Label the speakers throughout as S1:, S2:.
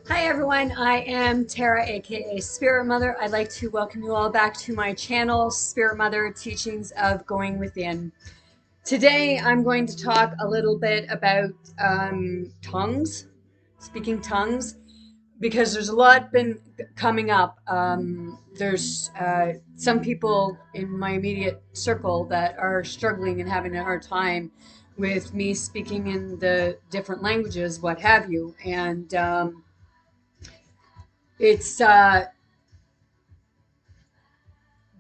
S1: Hi everyone, I am Tara, aka Spirit Mother. I'd like to welcome you all back to my channel, Spirit Mother Teachings of Going Within. Today I'm going to talk a little bit about tongues, speaking tongues, because there's a lot been coming up. There's some people in my immediate circle that are struggling and having a hard time with me speaking in the different languages, what have you, and it's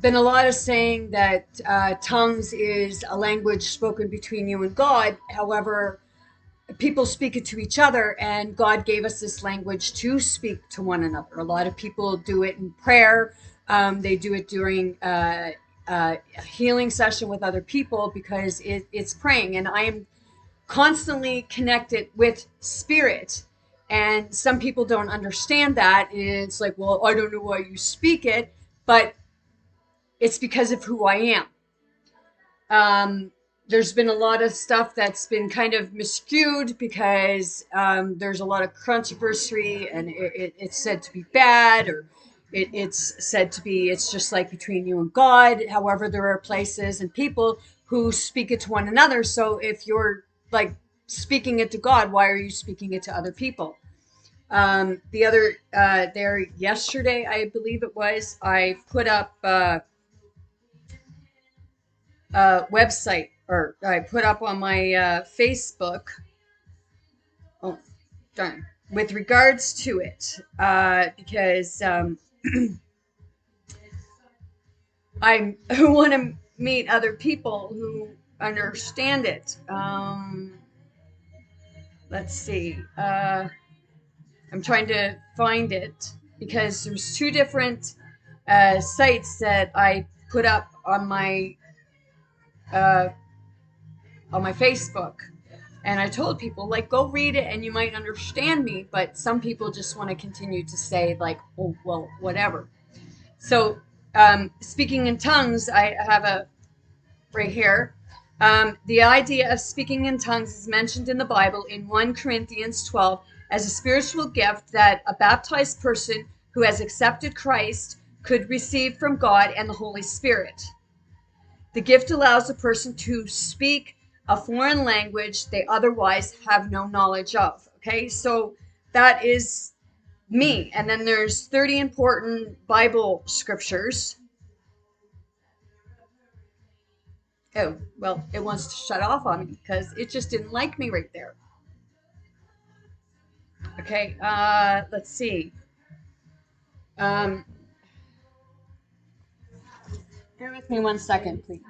S1: been a lot of saying that tongues is a language spoken between you and God. However, people speak it to each other, and God gave us this language to speak to one another. A lot of people do it in prayer. They do it during a healing session with other people because it's praying. And I am constantly connected with spirit. And some people don't understand that. And it's like, well, I don't know why you speak it, but it's because of who I am. Um, there's been a lot of stuff that's been kind of miscued because there's a lot of controversy, and it's said to be bad, or it's said to be, it's just like between you and God. However, there are places and people who speak it to one another. So if you're like speaking it to God, why are you speaking it to other people? The other, there yesterday, I believe it was, I put up website, or I put up on my Facebook. Oh, darn. With regards to it, because I want to meet other people who understand it. Let's see. I'm trying to find it because there's two different sites that I put up uh, on my Facebook. And I told people, like, go read it and you might understand me. But some people just want to continue to say, like, oh, well, whatever. So, speaking in tongues, I have a right here. The idea of speaking in tongues is mentioned in the Bible in 1 Corinthians 12 as a spiritual gift that a baptized person who has accepted Christ could receive from God and the Holy Spirit. The gift allows a person to speak a foreign language they otherwise have no knowledge of. Okay, so that is me. And then there's 30 important Bible scriptures. Oh, well, it wants to shut off on me because it just didn't like me right there. Okay, let's see. Um, Bear with me 1 second, please.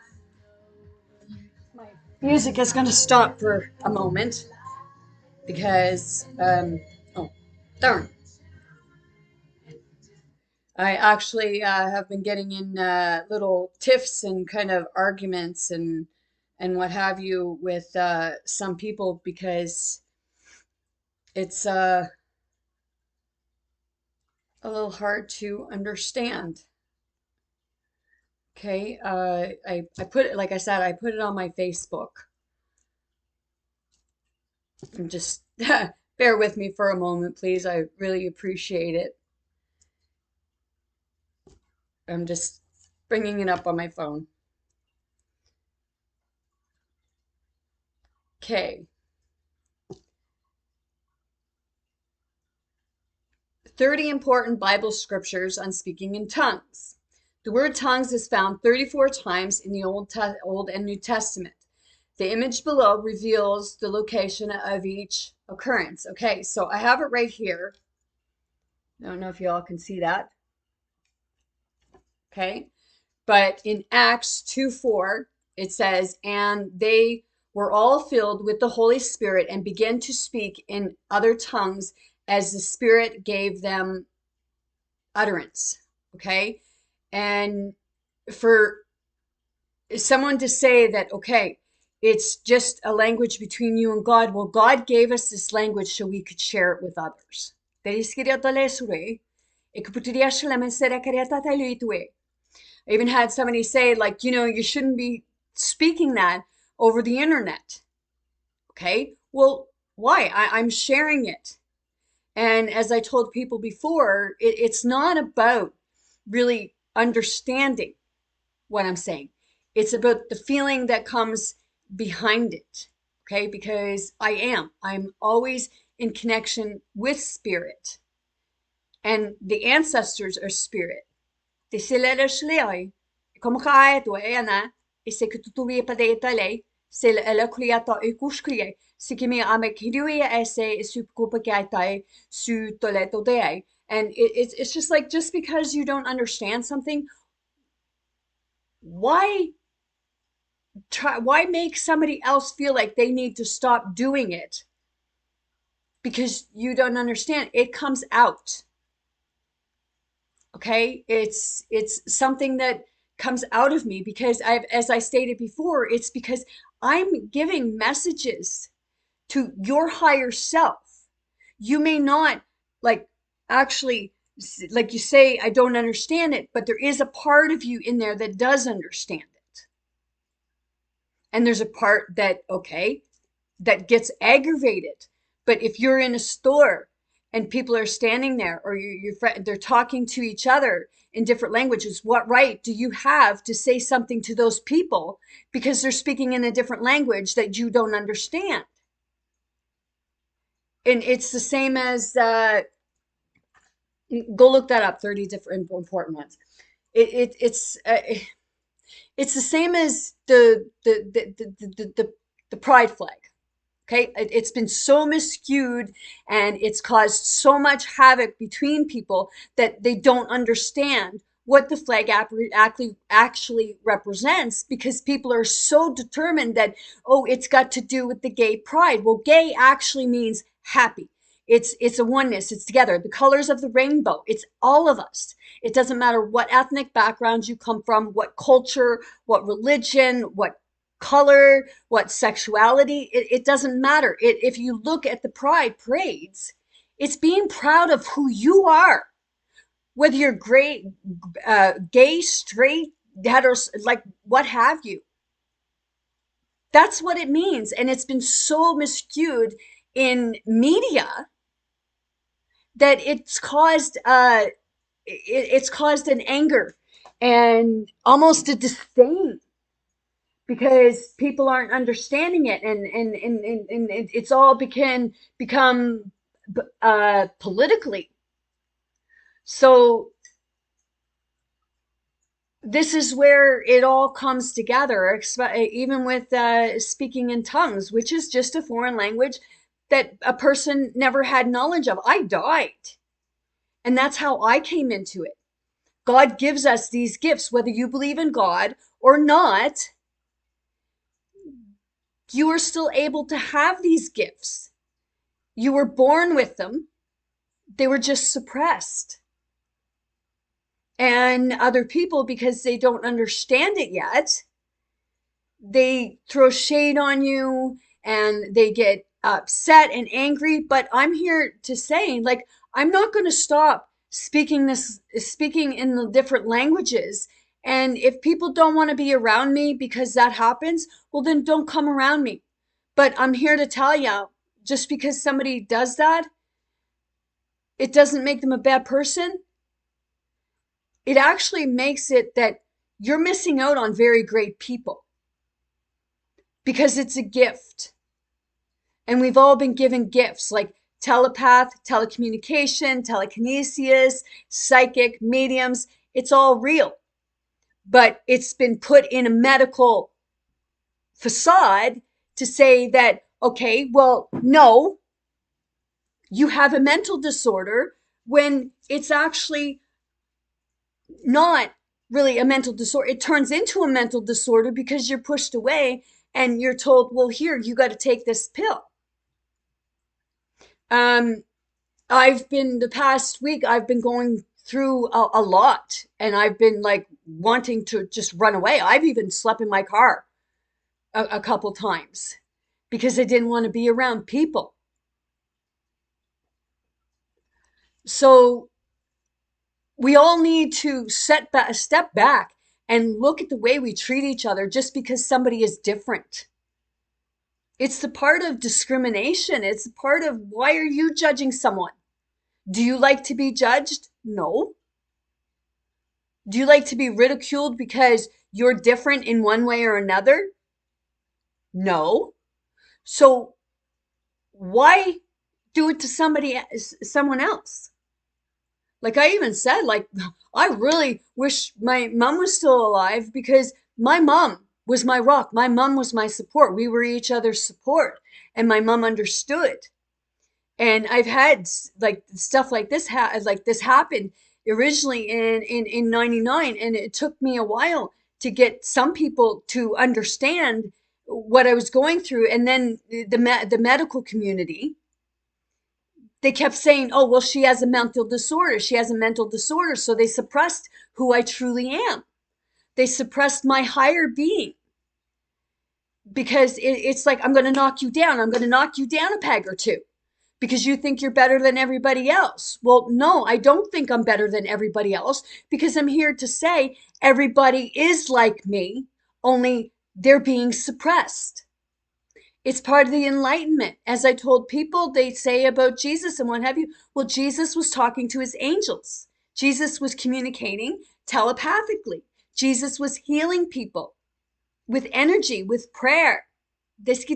S1: My music is going to stop for a moment because, oh, darn. I actually have been getting in little tiffs and kind of arguments and what have you with some people because it's a little hard to understand. Okay, I put it, like I said, I put it on my Facebook. And just bear with me for a moment, please. I really appreciate it. I'm just bringing it up on my phone. Okay. 30 important Bible scriptures on speaking in tongues. The word tongues is found 34 times in the Old and New Testament. The image below reveals the location of each occurrence. Okay, so I have it right here. I don't know if you all can see that. Okay, but in Acts 2:4, it says, and they were all filled with the Holy Spirit and began to speak in other tongues as the Spirit gave them utterance. Okay, and for someone to say that, okay, it's just a language between you and God. Well, God gave us this language so we could share it with others. I even had somebody say, like, you shouldn't be speaking that over the internet. Okay, well, why? I'm sharing it. And as I told people before, it's not about really understanding what I'm saying. It's about the feeling that comes behind it. Okay, because I'm always in connection with spirit, and the ancestors are spirit. Te silere shleoi, como kae to ena, ise kututuvi padeta lei, sil ela kliata ikushklie, sikimi ame kirui ese supkupakatai su toleto dei. And it's just like, just because you don't understand something, why why make somebody else feel like they need to stop doing it because you don't understand? It comes out. Okay, it's something that comes out of me because I've, as I stated before, it's because I'm giving messages to your higher self. You may not like actually, like you say, I don't understand it, but there is a part of you in there that does understand it. And there's a part that, okay, that gets aggravated. But if you're in a store and people are standing there, or they're talking to each other in different languages, what right do you have to say something to those people because they're speaking in a different language that you don't understand? And it's the same as go look that up. 30 different important ones. It's the same as the pride flag. Okay, it's been so miscued and it's caused so much havoc between people that they don't understand what the flag actually represents, because people are so determined that, oh, it's got to do with the gay pride. Well, gay actually means happy. It's a oneness. It's together. The colors of the rainbow. It's all of us. It doesn't matter what ethnic background you come from, what culture, what religion, what color, what sexuality. It doesn't matter. If you look at the pride parades, it's being proud of who you are, whether you're great, gay, straight, heteros, like what have you. That's what it means. And it's been so miscued in media that it's caused an anger and almost a disdain because people aren't understanding it, and it's all become politically. So this is where it all comes together, even with speaking in tongues, which is just a foreign language that a person never had knowledge of. I died, and that's how I came into it. God gives us these gifts, whether you believe in God or not. You are still able to have these gifts. You were born with them. They were just suppressed. And other people, because they don't understand it yet, they throw shade on you and they get upset and angry. But I'm here to say, like, I'm not going to stop speaking in the different languages. And if people don't want to be around me because that happens, well, then don't come around me. But I'm here to tell you, just because somebody does that, it doesn't make them a bad person. It actually makes it that you're missing out on very great people because it's a gift. And we've all been given gifts like telepath, telecommunication, telekinesis, psychic, mediums. It's all real. But it's been put in a medical facade to say that, okay, well, no, you have a mental disorder, when it's actually not really a mental disorder. It turns into a mental disorder because you're pushed away and you're told, well, here, you got to take this pill. Um, the past week, I've been going through a lot, and I've been like wanting to just run away. I've even slept in my car a couple times because I didn't want to be around people. So we all need to step back and look at the way we treat each other just because somebody is different. It's the part of discrimination. It's the part of, why are you judging someone? Do you like to be judged? No. Do you like to be ridiculed because you're different in one way or another? No. So why do it to someone else? Like I even said, like, I really wish my mom was still alive because my mom was my rock. My mom was my support. We were each other's support, and my mom understood. And I've had like stuff like this happen originally in 99, and it took me a while to get some people to understand what I was going through. And then the medical community, they kept saying, oh, well, she has a mental disorder. She has a mental disorder. So they suppressed who I truly am. They suppressed my higher being because it's like, I'm going to knock you down. I'm going to knock you down a peg or two because you think you're better than everybody else. Well, no, I don't think I'm better than everybody else because I'm here to say everybody is like me, only they're being suppressed. It's part of the Enlightenment. As I told people, they say about Jesus and what have you. Well, Jesus was talking to his angels. Jesus was communicating telepathically. Jesus was healing people with energy, with prayer. Like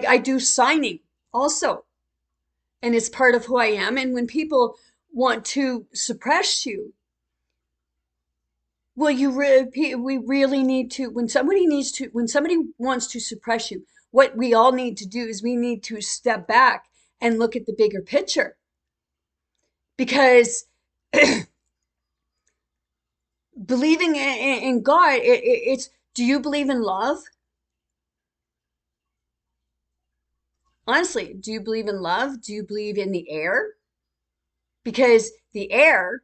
S1: I do signing also, and it's part of who I am. And when people want to suppress you, well, we really need to, when somebody wants to suppress you, what we all need to do is we need to step back and look at the bigger picture. Because believing in God, it's, do you believe in love? Honestly, do you believe in love? Do you believe in the air? Because the air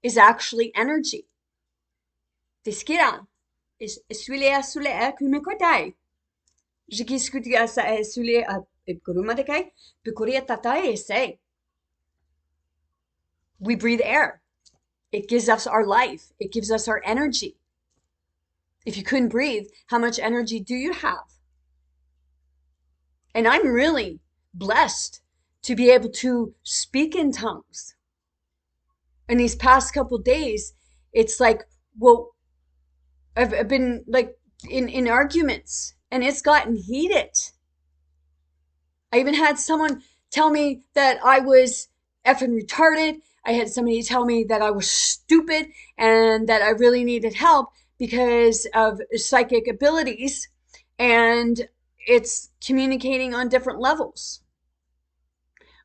S1: is actually energy. Teskira is sulia sulia kumekotai. Jikiskutia sa sulia kurumatakai pikuria tatai say. We breathe air. It gives us our life. It gives us our energy. If you couldn't breathe, how much energy do you have? And I'm really blessed to be able to speak in tongues. In these past couple days, it's like, well, I've been like in arguments and it's gotten heated. I even had someone tell me that I was effing retarded. I had somebody tell me that I was stupid and that I really needed help because of psychic abilities. And it's communicating on different levels.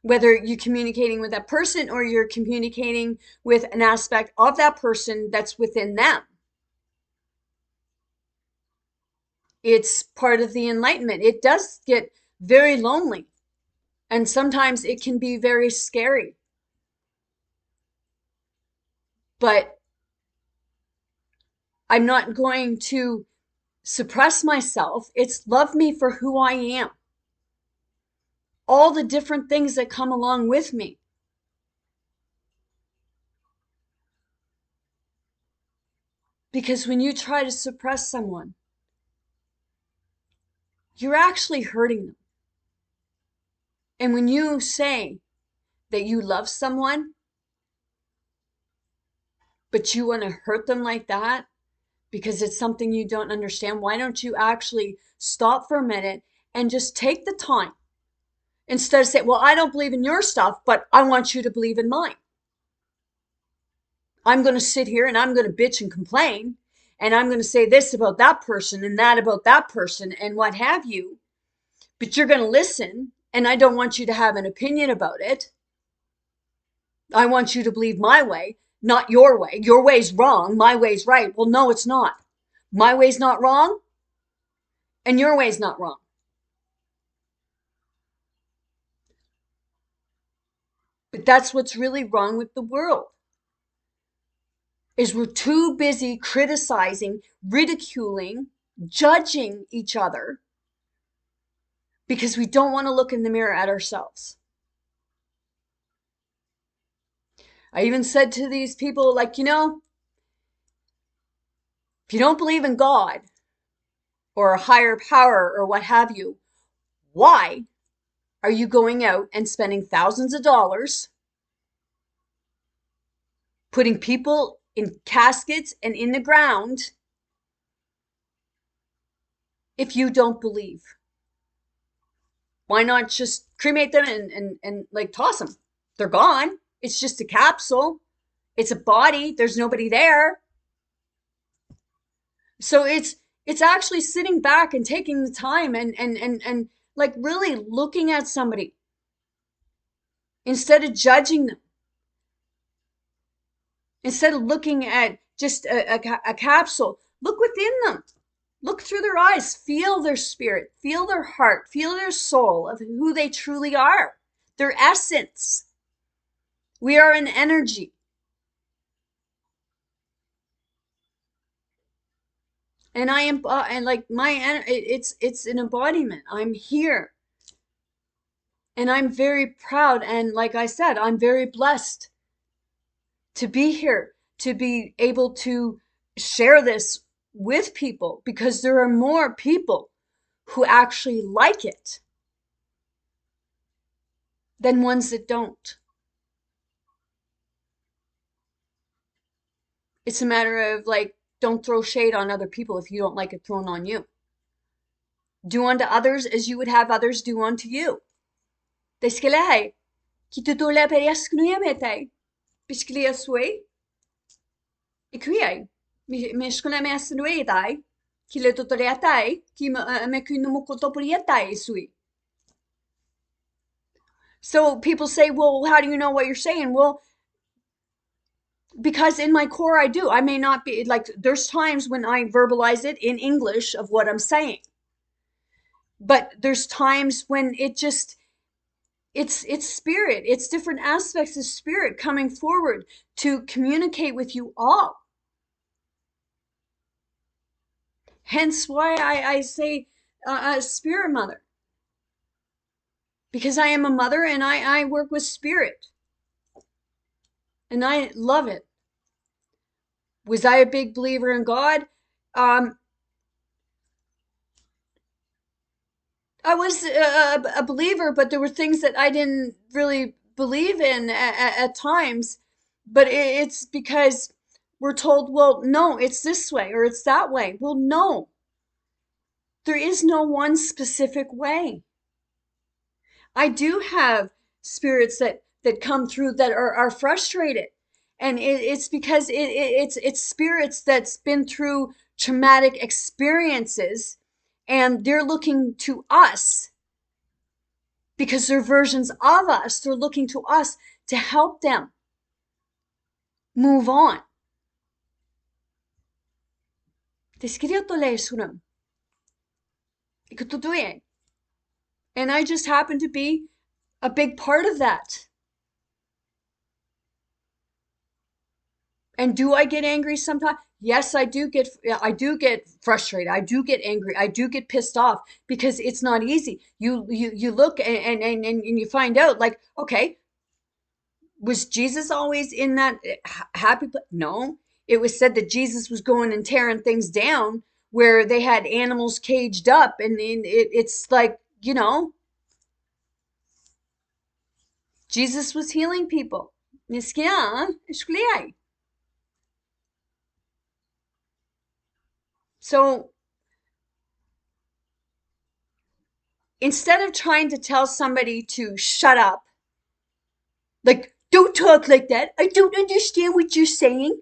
S1: Whether you're communicating with that person or you're communicating with an aspect of that person that's within them. It's part of the Enlightenment. It does get very lonely, and sometimes it can be very scary. But I'm not going to suppress myself. It's love me for who I am. All the different things that come along with me. Because when you try to suppress someone, you're actually hurting them. And when you say that you love someone, but you want to hurt them like that because it's something you don't understand, why don't you actually stop for a minute and just take the time instead of saying, well, I don't believe in your stuff, but I want you to believe in mine. I'm going to sit here and I'm going to bitch and complain, and I'm going to say this about that person and that about that person and what have you, but you're going to listen, and I don't want you to have an opinion about it. I want you to believe my way, not your way. Your way's wrong, my way's right. Well, no, it's not. My way's not wrong, and your way's not wrong. But that's what's really wrong with the world. Is we're too busy criticizing, ridiculing, judging each other because we don't want to look in the mirror at ourselves. I even said to these people, like, if you don't believe in God, or a higher power or what have you, why are you going out and spending thousands of dollars putting people in caskets and in the ground if you don't believe? Why not just cremate them and like toss them? They're gone. It's just a capsule. It's a body. There's nobody there. So it's actually sitting back and taking the time and like really looking at somebody instead of judging them, instead of looking at just a capsule. Look within them. Look through their eyes, feel their spirit, feel their heart, feel their soul of who they truly are, their essence. We are an energy. And I am, and like it's an embodiment. I'm here. And I'm very proud. And like I said, I'm very blessed to be here, to be able to share this with people, because there are more people who actually like it than ones that don't. It's a matter of like, don't throw shade on other people if you don't like it thrown on you. Do unto others as you would have others do unto you. Teskelehay, kitutule periaskunuyametai, pisklia sway, ikuiai, mishkuna measunuetai, kiletutoleatai, kimakunumukotopriatai sui. So people say, well, how do you know what you're saying? Well, because in my core I do. I may not be like, there's times when I verbalize it in English of what I'm saying, but there's times when it's spirit, it's different aspects of spirit coming forward to communicate with you all. Hence why I say spirit mother, because I am a mother and I work with spirit and I love it. Was I a big believer in God? I was a believer, but there were things that I didn't really believe in at times. But it's because we're told, well, no, it's this way or it's that way. Well, no, there is no one specific way. I do have spirits that come through that are frustrated. And it's because it's spirits that's been through traumatic experiences, and they're looking to us because they're versions of us. They're looking to us to help them move on. And I just happen to be a big part of that. And do I get angry sometimes? Yes, I do get frustrated. I do get angry. I do get pissed off because it's not easy. You look and you find out like, okay, was Jesus always in that happy place? No. It was said that Jesus was going and tearing things down where they had animals caged up, and it's like, Jesus was healing people. So instead of trying to tell somebody to shut up, like, don't talk like that, I don't understand what you're saying.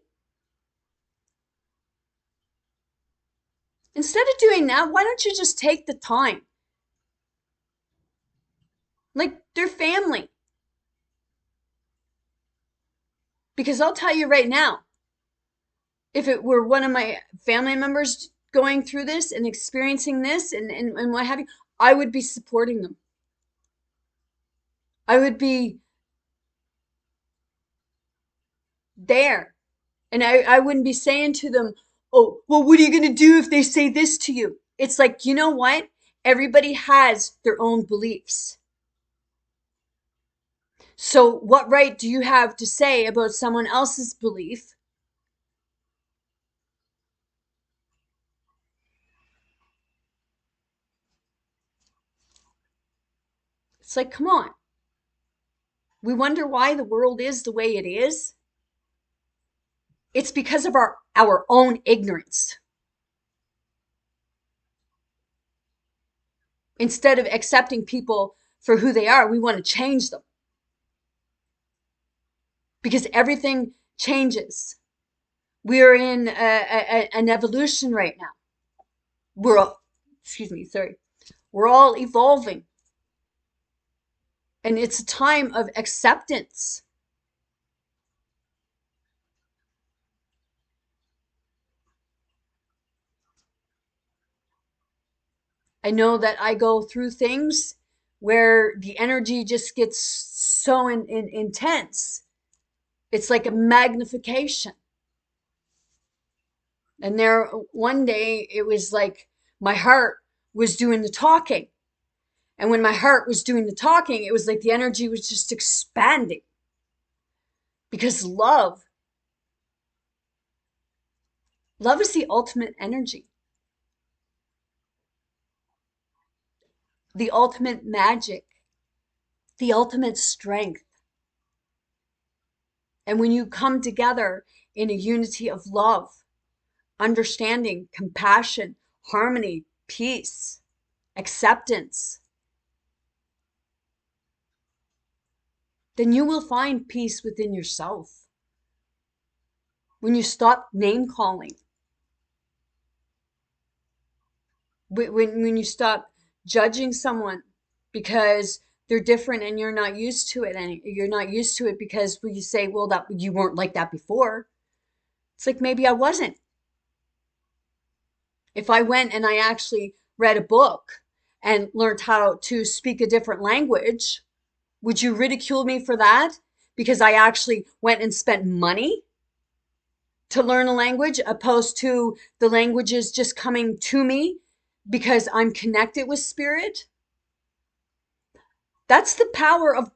S1: Instead of doing that, why don't you just take the time? Like, they're family. Because I'll tell you right now, if it were one of my family members going through this and experiencing this and what have you, I would be supporting them. I would be there. And I wouldn't be saying to them, oh, well, what are you going to do if they say this to you? It's like, you know what? Everybody has their own beliefs. So what right do you have to say about someone else's belief? It's like, come on. We wonder why the world is the way it is. It's because of our own ignorance. Instead of accepting people for who they are, we want to change them. Because everything changes. We're in an evolution right now. We're all, we're all evolving. And it's a time of acceptance. I know that I go through things where the energy just gets so intense. It's like a magnification. And there, one day, it was like my heart was doing the talking. And when my heart was doing the talking, it was like the energy was just expanding. Because love is the ultimate energy, the ultimate magic, the ultimate strength. And when you come together in a unity of love, understanding, compassion, harmony, peace, acceptance, then you will find peace within yourself. When you stop name calling, when you stop judging someone because they're different and you're not used to it, and you're not used to it because when you say, well, that you weren't like that before, it's like, maybe I wasn't. If I went and I actually read a book and learned how to speak a different language, would you ridicule me for that? Because I actually went and spent money to learn a language, opposed to the languages just coming to me because I'm connected with spirit? That's the power of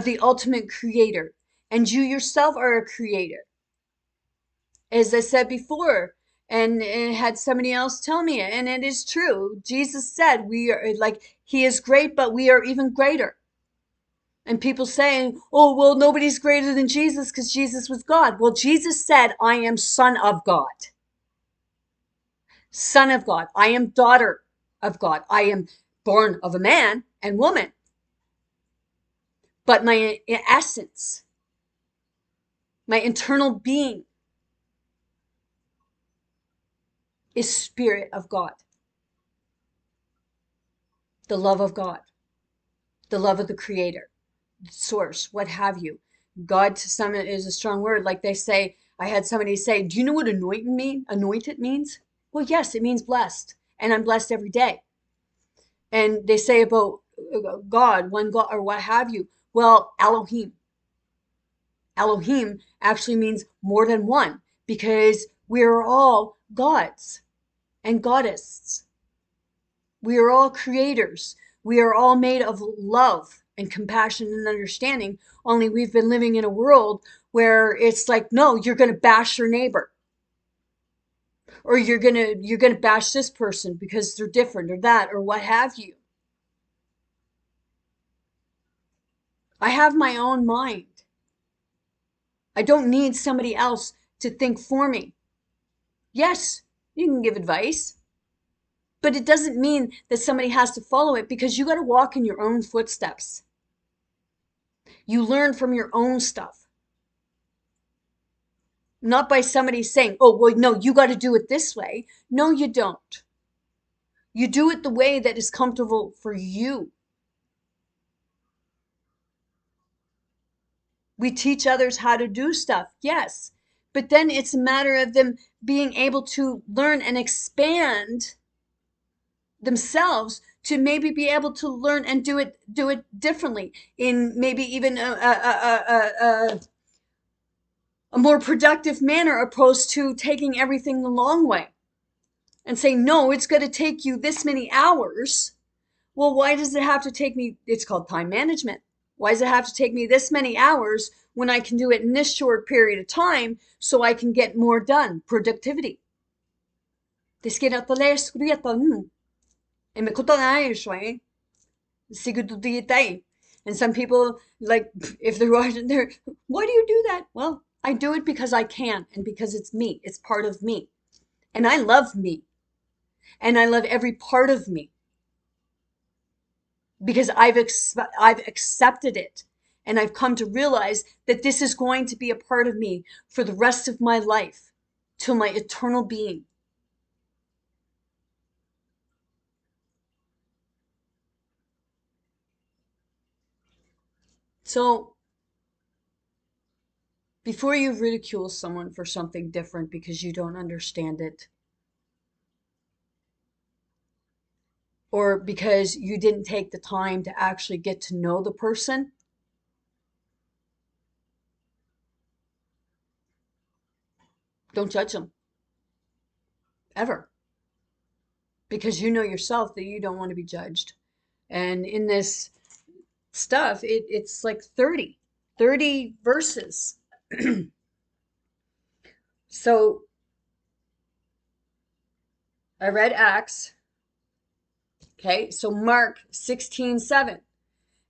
S1: the ultimate creator. And you yourself are a creator. As I said before, and it had somebody else tell me it, and it is true. Jesus said we are like, he is great, but we are even greater. And people saying, oh, well, nobody's greater than Jesus because Jesus was God. Well, Jesus said, I am son of God. Son of God. I am daughter of God. I am born of a man and woman. But my essence, my internal being is spirit of God. The love of God. The love of the creator. Source, what have you. God to some is a strong word. Like they say, I had somebody say, do you know what anointed means? Well, yes, it means blessed. And I'm blessed every day. And they say about God, one God, or what have you. Well, Elohim. Elohim actually means more than one, because we're all gods and goddesses. We are all creators. We are all made of love and compassion and understanding. Only we've been living in a world where it's like, no, you're going to bash your neighbor, or you're going to bash this person because they're different, or that, or what have you. I have my own mind. I don't need somebody else to think for me. Yes, you can give advice, but it doesn't mean that somebody has to follow it, because you got to walk in your own footsteps. You learn from your own stuff. Not by somebody saying, oh, well, no, you got to do it this way. No, you don't. You do it the way that is comfortable for you. We teach others how to do stuff, yes. But then it's a matter of them being able to learn and expand themselves to maybe be able to learn and do it differently, in maybe even a more productive manner, opposed to taking everything the long way and saying, no, it's going to take you this many hours. Well, why does it have to take me? It's called time management. Why does it have to take me this many hours when I can do it in this short period of time so I can get more done? Productivity. E me kotonai shway. And some people, like, if they're watching, they're, why do you do that? Well, I do it because I can and because it's me. It's part of me. And I love me. And I love every part of me because I've accepted it. And I've come to realize that this is going to be a part of me for the rest of my life till my eternal being. So before you ridicule someone for something different because you don't understand it, or because you didn't take the time to actually get to know the person, don't judge them ever, because you know yourself that you don't want to be judged. And in this stuff, it's like 30 verses. So I read Acts. Okay, so Mark 16:7.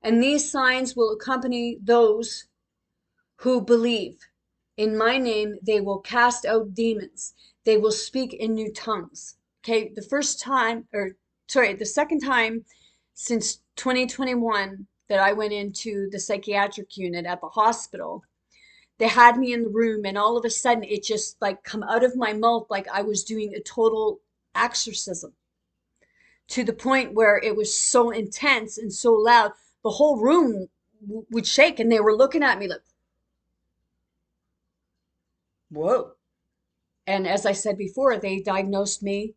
S1: And these signs will accompany those who believe. In my name, they will cast out demons. They will speak in new tongues. Okay, the second time since 2021 that I went into the psychiatric unit at the hospital, they had me in the room, and all of a sudden it just like come out of my mouth like I was doing a total exorcism, to the point where it was so intense and so loud, the whole room would shake, and they were looking at me like, whoa. And as I said before, they diagnosed me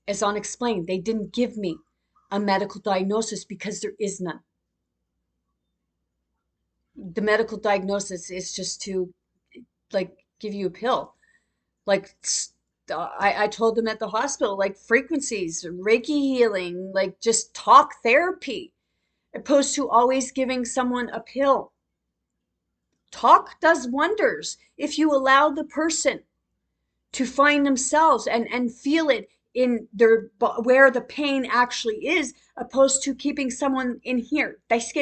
S1: as unexplained. They didn't give me a medical diagnosis because there is none. The medical diagnosis is just to like give you a pill. Like I told them at the hospital, like frequencies, Reiki healing, like just talk therapy, opposed to always giving someone a pill. Talk does wonders if you allow the person to find themselves and feel it in their where the pain actually is, opposed to keeping someone in here. It's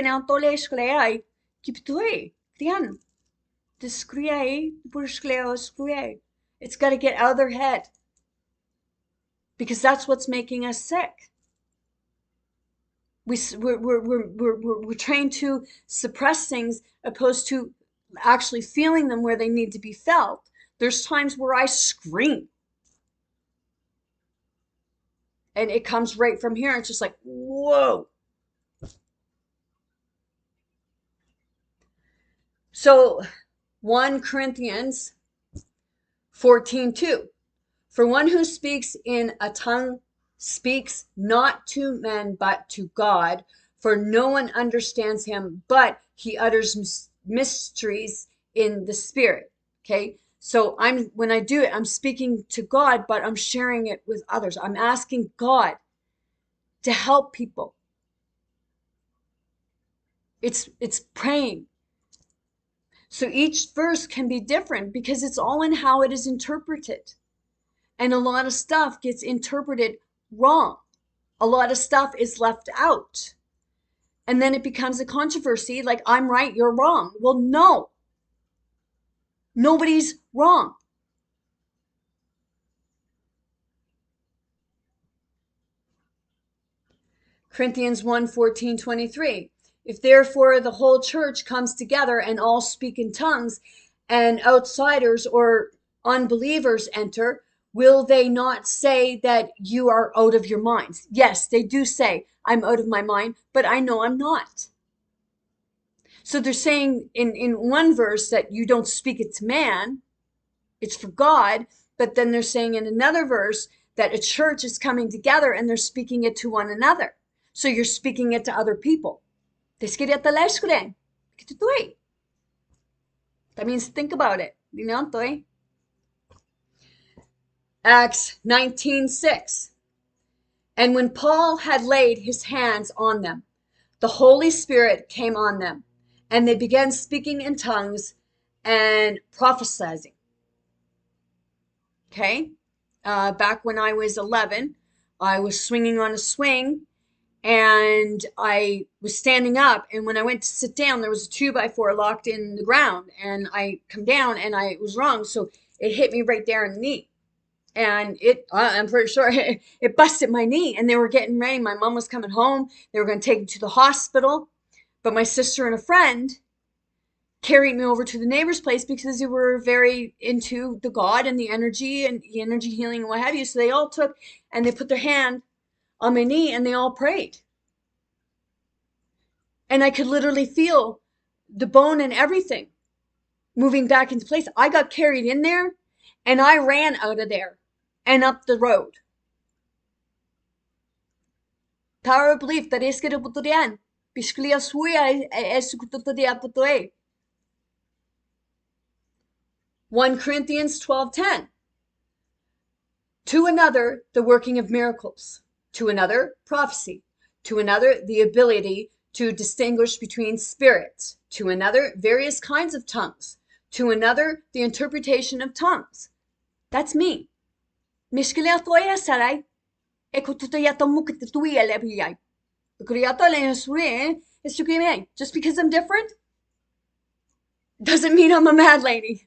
S1: got to get out of their head, because that's what's making us sick. We're trained to suppress things opposed to actually feeling them where they need to be felt. There's times where I scream and it comes right from here. It's just like, whoa. So 1 Corinthians 14:2. For one who speaks in a tongue speaks not to men but to God, for no one understands him, but he utters mysteries in the spirit. Okay? So when I do it, I'm speaking to God, but I'm sharing it with others. I'm asking God to help people. It's praying. So each verse can be different because it's all in how it is interpreted. And a lot of stuff gets interpreted wrong. A lot of stuff is left out. And then it becomes a controversy, like I'm right, you're wrong. Well, no. Nobody's wrong. Corinthians 1:14-23. If therefore the whole church comes together and all speak in tongues, and outsiders or unbelievers enter, will they not say that you are out of your minds? Yes, they do say, I'm out of my mind, but I know I'm not. So they're saying in one verse that you don't speak it to man, it's for God. But then they're saying in another verse that a church is coming together and they're speaking it to one another. So you're speaking it to other people. That means think about it. Acts 19:6. And when Paul had laid his hands on them, the Holy Spirit came on them, and they began speaking in tongues and prophesying. Okay? Back when I was 11, I was swinging on a swing and I was standing up. And when I went to sit down, there was a 2x4 locked in the ground. And I come down and I was wrong. So it hit me right there in the knee. And I'm pretty sure it busted my knee. And they were getting ready. My mom was coming home. They were going to take me to the hospital. But my sister and a friend carried me over to the neighbor's place because they were very into the God and the energy healing and what have you. So they all took and they put their hand on my knee and they all prayed. And I could literally feel the bone and everything moving back into place. I got carried in there and I ran out of there and up the road. Power of belief that is kira putorian. Bishklia suya es kutotoria putoe. 1 Corinthians 12:10. To another, the working of miracles. To another, prophecy. To another, the ability to distinguish between spirits. To another, various kinds of tongues. To another, the interpretation of tongues. That's me. Mishkilia toya sarai. Just because I'm different doesn't mean I'm a mad lady.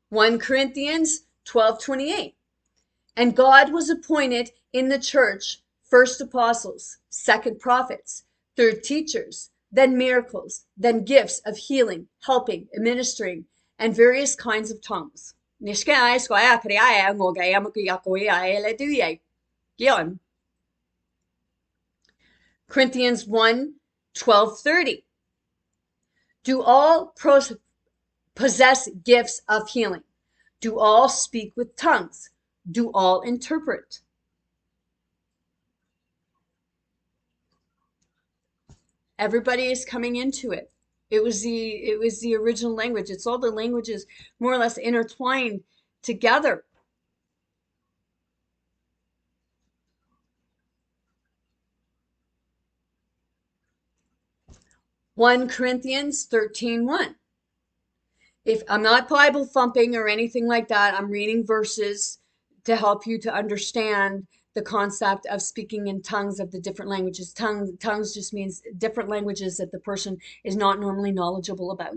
S1: 1 Corinthians 12:28. And God was appointed in the church first apostles, second prophets, third teachers, then miracles, then gifts of healing, helping, administering, and various kinds of tongues. Corinthians 1:12-30. Do all possess gifts of healing? Do all speak with tongues? Do all interpret? Everybody is coming into it. It was the original language. It's all the languages more or less intertwined together. One Corinthians 13:1. If I'm not Bible thumping or anything like that, I'm reading verses to help you to understand the concept of speaking in tongues of the different languages. Tongues just means different languages that the person is not normally knowledgeable about.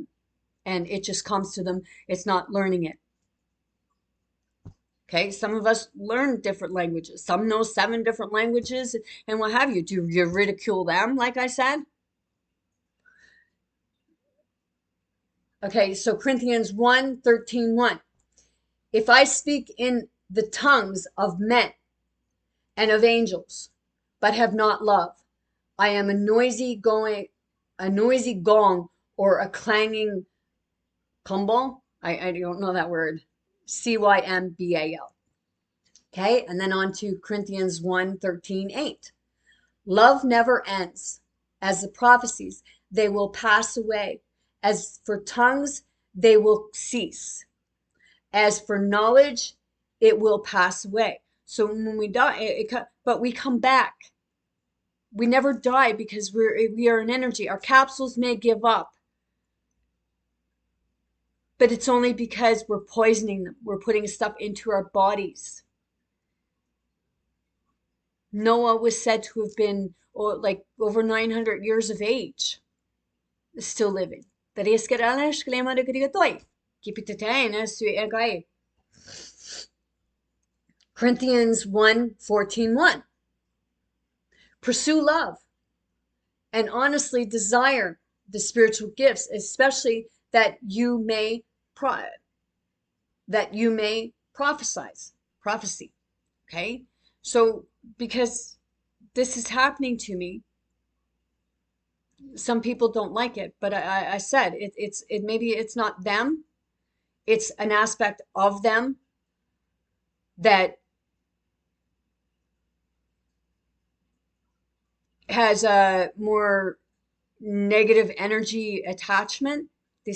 S1: And it just comes to them. It's not learning it. Okay, some of us learn different languages. Some know 7 different languages and what have you. Do you ridicule them, like I said? Okay, so Corinthians 1:13-1. If I speak in the tongues of men and of angels, but have not love, I am a noisy gong or a clanging cymbal. I don't know that word. cymbal. Okay, and then on to Corinthians 1:13-8. Love never ends. As the prophecies, they will pass away. As for tongues, they will cease. As for knowledge, it will pass away. So when we die, but we come back. We never die because we are an energy. Our capsules may give up, but it's only because we're poisoning them. We're putting stuff into our bodies. Noah was said to have been like over 900 years of age, still living. Corinthians 1:14-1. Pursue love and honestly desire the spiritual gifts, especially that you may prophecy. Okay, so because this is happening to me, some people don't like it, but I said maybe it's not them, it's an aspect of them that has a more negative energy attachment. So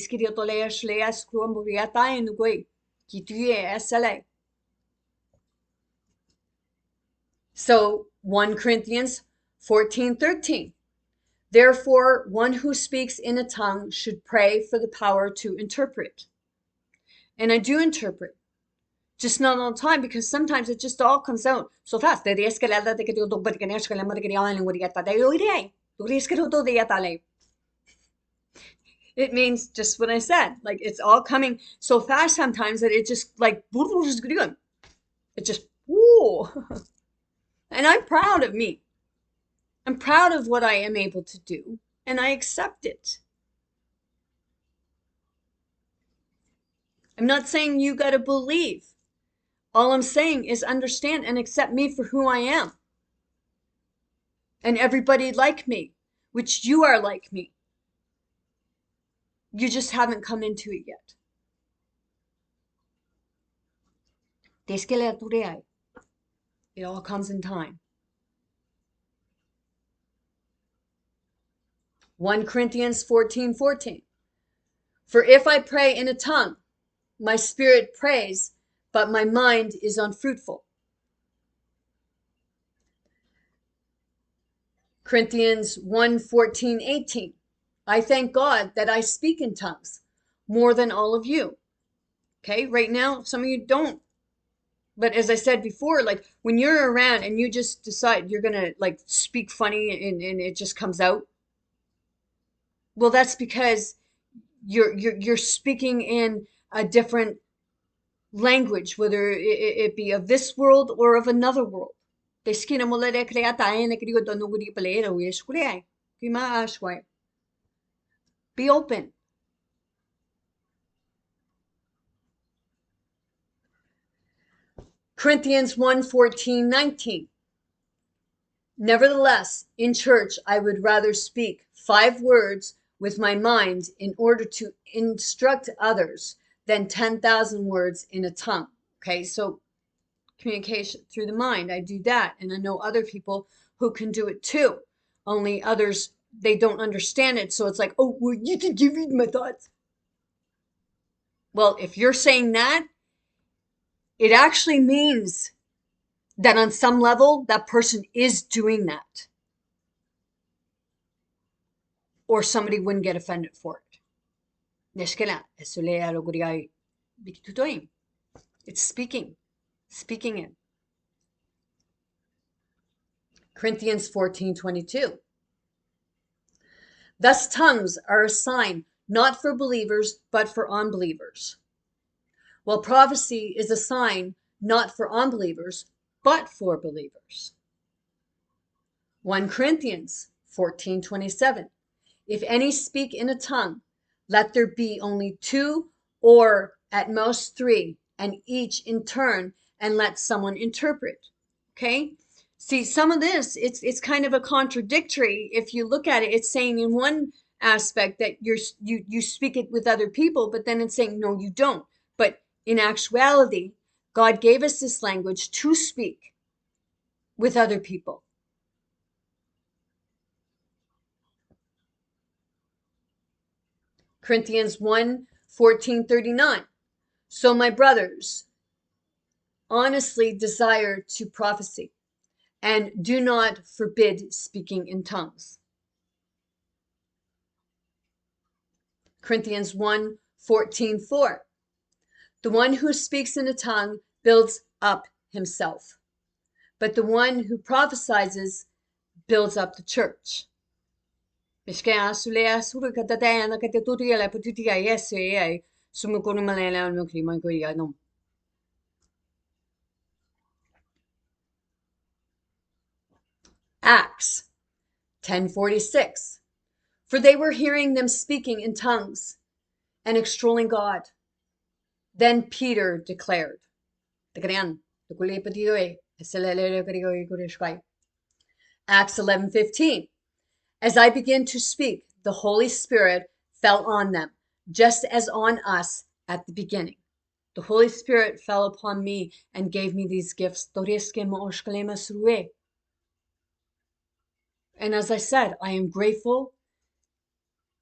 S1: 1 Corinthians 14:13. Therefore, one who speaks in a tongue should pray for the power to interpret. And I do interpret, just not all the time, because sometimes it just all comes out so fast. It means just what I said. Like it's all coming so fast sometimes that it just like it just woo. And I'm proud of me. I'm proud of what I am able to do, and I accept it. I'm not saying you got to believe. All I'm saying is understand and accept me for who I am. And everybody like me, which you are like me. You just haven't come into it yet. It all comes in time. 1 Corinthians 14:14. For if I pray in a tongue, my spirit prays, but my mind is unfruitful. Corinthians 1:14-18. I thank God that I speak in tongues more than all of you. Okay, right now, some of you don't. But as I said before, like when you're around and you just decide you're gonna like speak funny and it just comes out, well, that's because you're speaking in a different language, whether it be of this world or of another world. Be open. Corinthians 1:14-19. Nevertheless, in church, I would rather speak 5 words with my mind in order to instruct others than 10,000 words in a tongue. Okay, so communication through the mind, I do that. And I know other people who can do it too. Only others, they don't understand it. So it's like, oh, well, you read my thoughts. Well, if you're saying that, it actually means that on some level, that person is doing that. Or somebody wouldn't get offended for it. It's speaking it. Corinthians 14:22. Thus tongues are a sign not for believers, but for unbelievers. While prophecy is a sign not for unbelievers, but for believers. 1 Corinthians 14:27. If any speak in a tongue, let there be only 2 or at most 3, and each in turn, and let someone interpret. Okay? See, some of this, it's kind of a contradictory. If you look at it, it's saying in one aspect that you speak it with other people, but then it's saying no, you don't. But in actuality, God gave us this language to speak with other people. Corinthians 1:14-39. So my brothers, honestly desire to prophesy, and do not forbid speaking in tongues. Corinthians 1:14-4. The one who speaks in a tongue builds up himself, but the one who prophesies builds up the church. Acts 10:46. For they were hearing them speaking in tongues and extolling God. Then Peter declared, Acts 11:15. As I began to speak, the Holy Spirit fell on them, just as on us at the beginning. The Holy Spirit fell upon me and gave me these gifts. And as I said, I am grateful,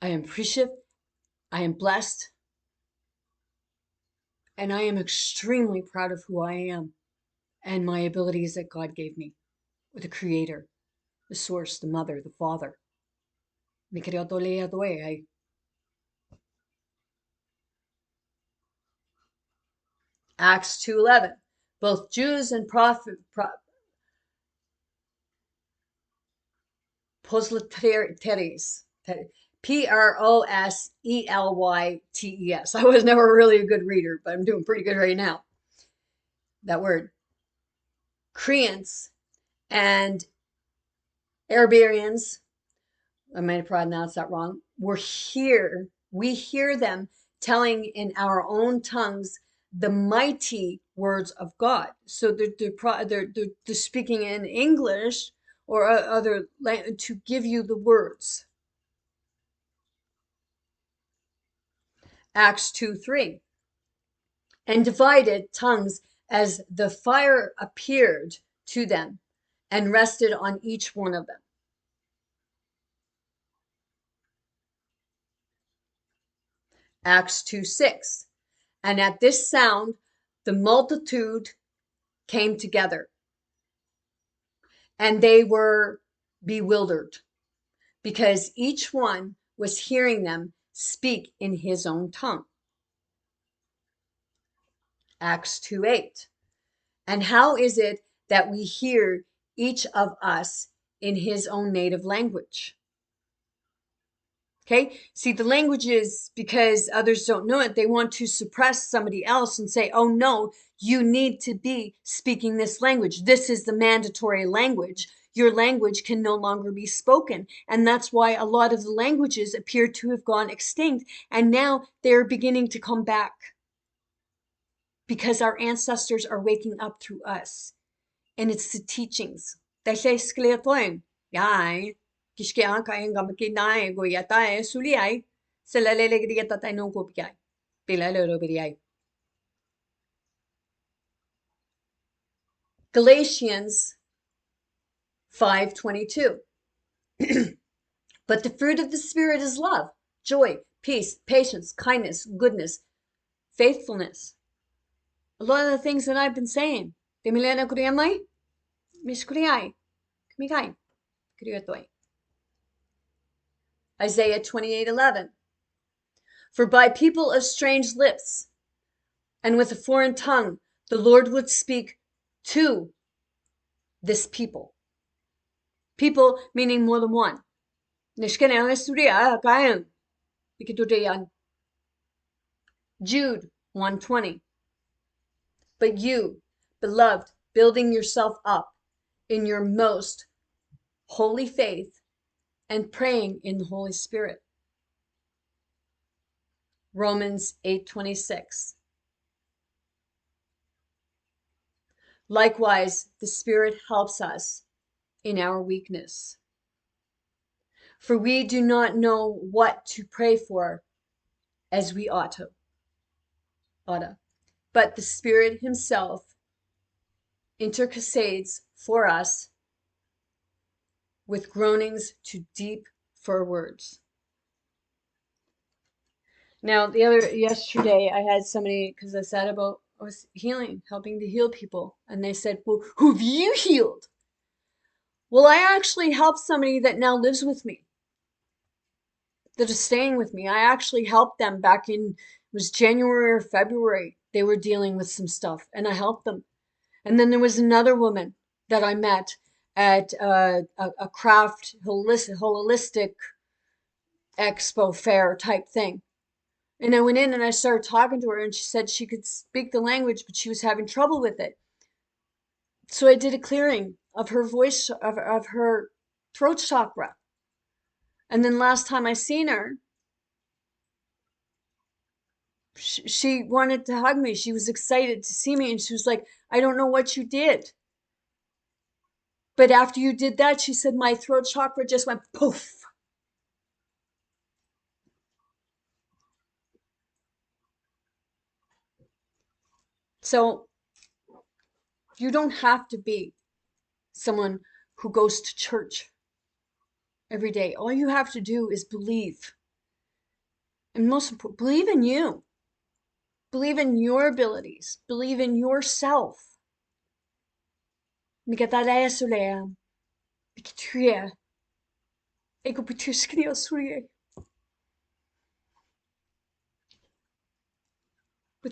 S1: I am appreciative, I am blessed, and I am extremely proud of who I am and my abilities that God gave me, with the Creator, the Source, the Mother, the Father. Acts 2:11. Both Jews and proselytes. Proselytes. I was never really a good reader, but I'm doing pretty good right now. That word. Creans and Arabians, I might have pronounced that wrong, we hear them telling in our own tongues the mighty words of God. So they're speaking in English or other language to give you the words. Acts 2:3. And divided tongues as the fire appeared to them and rested on each one of them. Acts 2:6. And at this sound, the multitude came together, and they were bewildered because each one was hearing them speak in his own tongue. Acts 2:8. And how is it that we hear each of us in his own native language? Okay, see, the language is because others don't know it, they want to suppress somebody else and say, oh no, you need to be speaking this language. This is the mandatory language. Your language can no longer be spoken. And that's why a lot of the languages appear to have gone extinct. And now they're beginning to come back because our ancestors are waking up through us. And it's the teachings. Kishke kayang gamakinay goyatae suliay selalelegriyatatay no kopyay pilalorobiyay. Galatians 5:22. But the fruit of the Spirit is love, joy, peace, patience, kindness, goodness, faithfulness. A lot of the things that I've been saying. Temilena kuriyamay, miskuriyay, kumikay, kuriyatoy. Isaiah 28:11. For by people of strange lips and with a foreign tongue, the Lord would speak to this people. People meaning more than one. Jude 1:20. But you, beloved, building yourself up in your most holy faith and praying in the Holy Spirit. Romans 8:26. Likewise, the Spirit helps us in our weakness. For we do not know what to pray for as we ought to. But the Spirit himself intercedes for us with groanings too deep for words. Now, yesterday, I had somebody, because I said about I was healing, helping to heal people, and they said, well, who've you healed? Well, I actually helped somebody that now lives with me, that is staying with me. I actually helped them back in, it was January or February. They were dealing with some stuff, and I helped them. And then there was another woman that I met at a craft holistic expo fair type thing. And I went in and I started talking to her, and she said she could speak the language, but she was having trouble with it. So I did a clearing of her voice, of her throat chakra. And then last time I seen her, she wanted to hug me. She was excited to see me, and she was like, I don't know what you did. But after you did that, she said, my throat chakra just went poof. So you don't have to be someone who goes to church every day. All you have to do is believe. And most important, believe in you. Believe in your abilities. Believe in yourself. With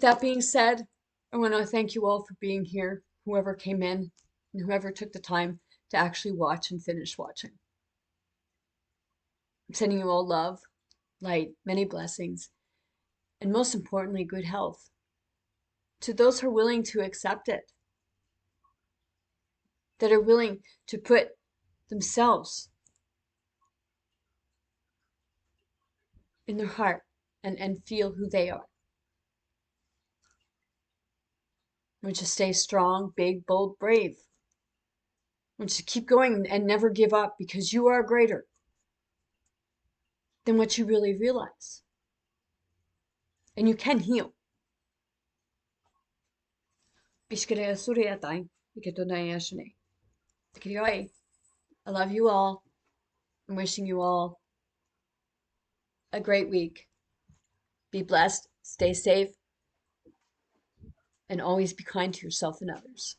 S1: that being said, I want to thank you all for being here, whoever came in and whoever took the time to actually watch and finish watching. I'm sending you all love, light, many blessings, and most importantly, good health. To those who are willing to accept it, that are willing to put themselves in their heart and feel who they are. I want you to stay strong, big, bold, brave. I want you to keep going and never give up, because you are greater than what you really realize. And you can heal. I love you all. I'm wishing you all a great week. Be blessed, stay safe, and always be kind to yourself and others.